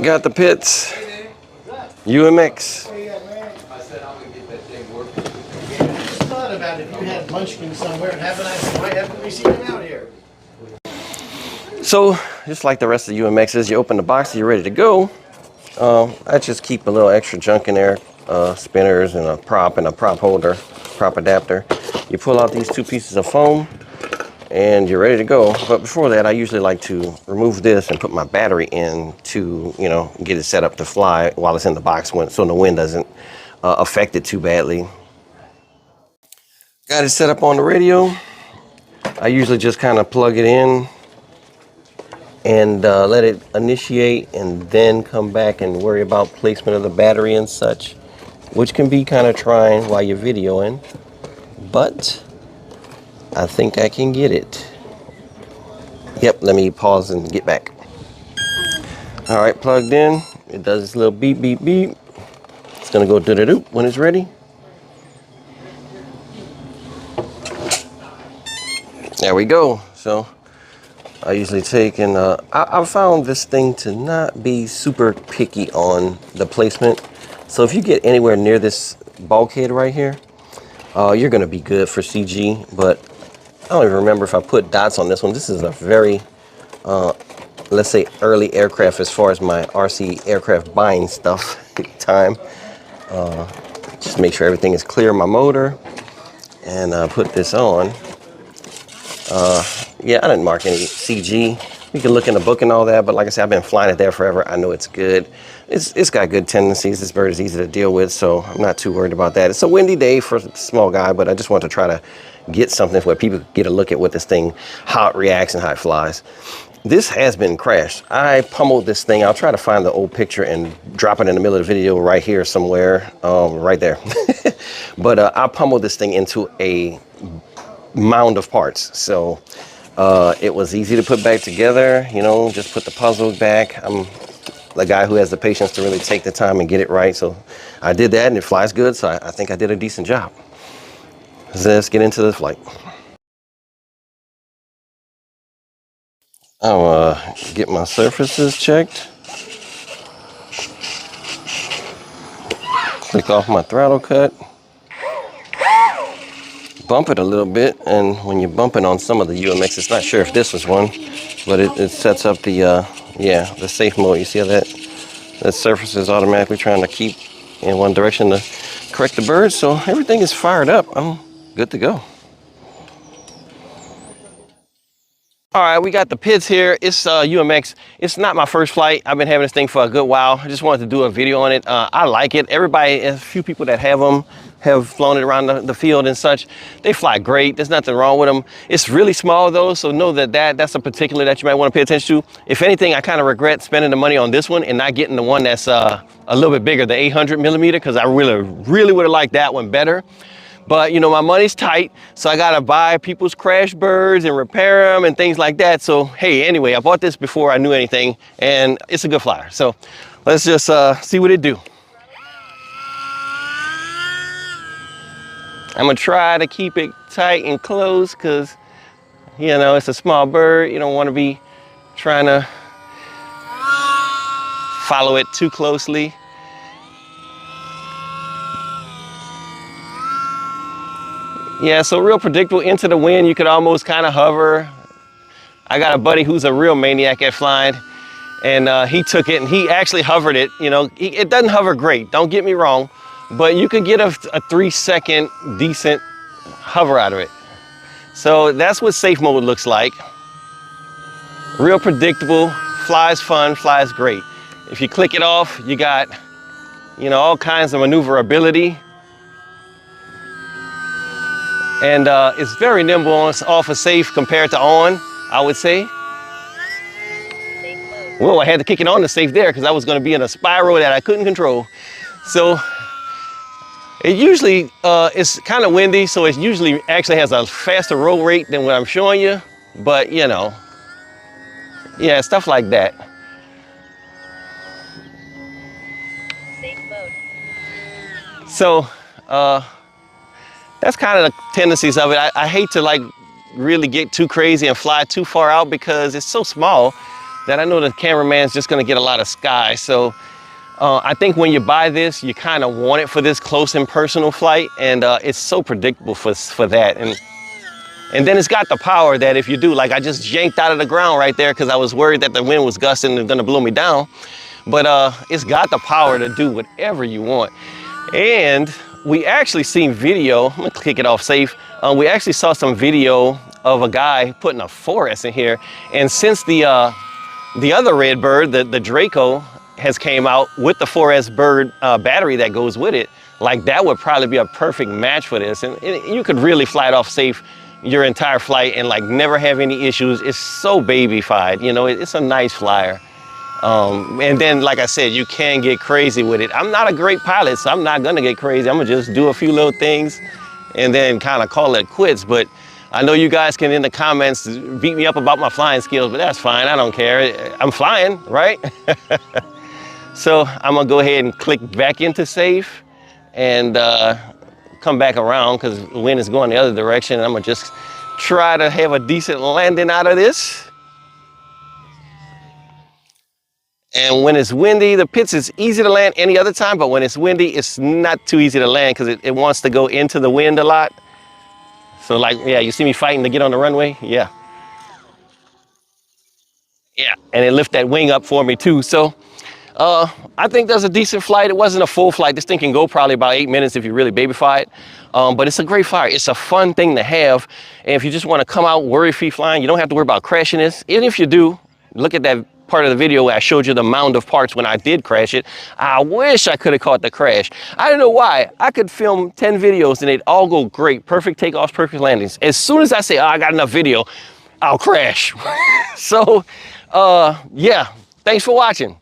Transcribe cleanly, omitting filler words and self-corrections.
Got the Pitts UMX. Just thought about if you had Munchkin somewhere and have a nice, might have to receive him out here. So, just like the rest of the UMXs, you open the box, you're ready to go. I just keep a little extra junk in there, spinners and a prop holder, prop adapter. You pull out these two pieces of foam and you're ready to go. But before that, I usually like to remove this and put my battery in to, get it set up to fly while it's in the box so the wind doesn't affect it too badly. Got it set up on the radio. I usually just kind of plug it in and let it initiate and then come back and worry about placement of the battery and such, which can be kind of trying while you're videoing, but I think I can get it. Yep, let me pause and get back. All right, plugged in. It does this little beep, beep, beep. It's gonna go do-da-doop when it's ready. There we go. So I usually take and I found this thing to not be super picky on the placement. So if you get anywhere near this bulkhead right here, you're gonna be good for CG, but I don't even remember if I put dots on this one. This is a very, let's say, early aircraft as far as my RC aircraft buying stuff time. Just make sure everything is clear on my motor and put this on. Yeah, I didn't mark any CG. You can look in the book and all that, but like I said, I've been flying it there forever. I know it's good. It's got good tendencies. This bird is easy to deal with, so I'm not too worried about that. It's a windy day for a small guy, but I just want to try to get something where people get a look at what this thing, how it reacts and how it flies. This has been crashed. I pummeled this thing. I'll try to find the old picture and drop it in the middle of the video right here somewhere, right there. But I pummeled this thing into a mound of parts. So it was easy to put back together, just put the puzzle back. I'm the guy who has the patience to really take the time and get it right. So I did that and it flies good. So I think I did a decent job. So let's get into the flight. I'll get my surfaces checked. Click off my throttle cut. Bump it a little bit, and when you're bumping on some of the UMXs, not sure if this was one, but it sets up the the safe mode. You see how that surface is automatically trying to keep in one direction to correct the bird. So everything is fired up. I'm good to go. All right, we got the Pitts here. It's UMX. It's not my first flight. I've been having this thing for a good while. I just wanted to do a video on it. I like it. Everybody, a few people that have them, have flown it around the field and such. They fly great. There's nothing wrong with them. It's really small though, so know that's a particular that you might want to pay attention to. If anything, I kind of regret spending the money on this one and not getting the one that's a little bit bigger, the 800 millimeter, because I really would have liked that one better. But my money's tight, so I gotta buy people's crash birds and repair them and things like that. So hey, anyway, I bought this before I knew anything, and it's a good flyer. So let's just see what it do. I'm gonna try to keep it tight and close because, it's a small bird. You don't want to be trying to follow it too closely. Yeah, so real predictable. Into the wind, you could almost kind of hover. I got a buddy who's a real maniac at flying, and he took it and he actually hovered it. It doesn't hover great, don't get me wrong, but you could get a 3-second decent hover out of it. So that's what safe mode looks like. Real predictable, flies fun, flies great. If you click it off, you got, all kinds of maneuverability. And it's very nimble off of safe compared to on, I would say. Whoa, I had to kick it on to safe there because I was going to be in a spiral that I couldn't control. So it usually it's kind of windy, so it usually actually has a faster roll rate than what I'm showing you. But yeah, stuff like that. Safe mode. So that's kind of the tendencies of it. I hate to really get too crazy and fly too far out because it's so small that I know the cameraman's just gonna get a lot of sky. So I think when you buy this, you kind of want it for this close and personal flight, and it's so predictable for that. And then it's got the power that if you do, like I just yanked out of the ground right there because I was worried that the wind was gusting and gonna blow me down. But it's got the power to do whatever you want. And we actually seen video, I'm gonna kick it off safe. We actually saw some video of a guy putting a 4S in here. And since the other Redbird, the Draco, has came out with the 4S bird battery that goes with it, like that would probably be a perfect match for this. And you could really fly it off safe your entire flight and like never have any issues. It's so babyfied, you know, it's a nice flyer. And then, like I said, you can get crazy with it. I'm not a great pilot, so I'm not gonna get crazy. I'm gonna just do a few little things and then kind of call it quits. But I know you guys can in the comments beat me up about my flying skills, but that's fine, I don't care. I'm flying, right? So I'm gonna go ahead and click back into safe and come back around because the wind is going the other direction. And I'm gonna just try to have a decent landing out of this. And when it's windy, the Pitts is easy to land any other time, but when it's windy, it's not too easy to land because it wants to go into the wind a lot. So like, yeah, you see me fighting to get on the runway? Yeah. Yeah, and it lift that wing up for me too. So I think that's a decent flight. It wasn't a full flight. This thing can go probably about 8 minutes if you really babyfy it. But it's a great flyer. It's a fun thing to have. And if you just want to come out worry-free flying, you don't have to worry about crashing this. Even if you do, look at that part of the video where I showed you the mound of parts when I did crash it. I wish I could have caught the crash. I don't know why. I could film 10 videos and they'd all go great. Perfect takeoffs, perfect landings. As soon as I say, oh, I got enough video, I'll crash. So, yeah, thanks for watching.